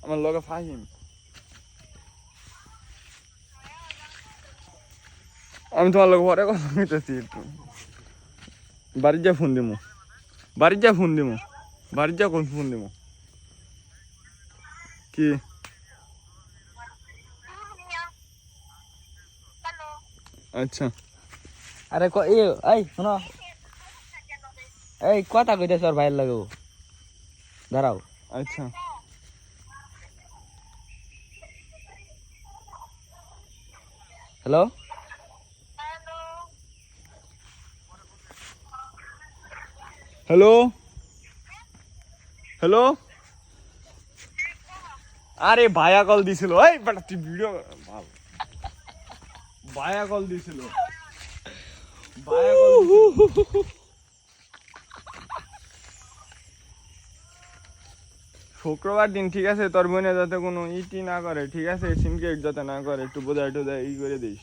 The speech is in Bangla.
আমার লগে ফাহিম। আমি তোমার লগে পরে কথা কইতেছি একটু। বাড়ির যা ফোন দিমু, বাড়ির যা ফোন দিমু, বাড়ির যা কোন ফোন দিমু। কি আচ্ছা আরে এই শোনো, এই কথা কইতেছ আর ভাইয়ের লাগে দাঁড়াও। আচ্ছা হ্যালো, হ্যালো হ্যালো। আরে ভাইয়া কল দিছিল। এই বেটা তুই ভিডিও ভাব। ভাইয়া কল দিছিল, ভাইয়া কল দিছিল। শুক্রবার দিন ঠিক আছে, তোর বোনে যাতে কোনো ইটি না করে, ঠিক আছে, সিনকেট যাতে না করে, একটু বোঝাই টোঝাই ই করে দিস।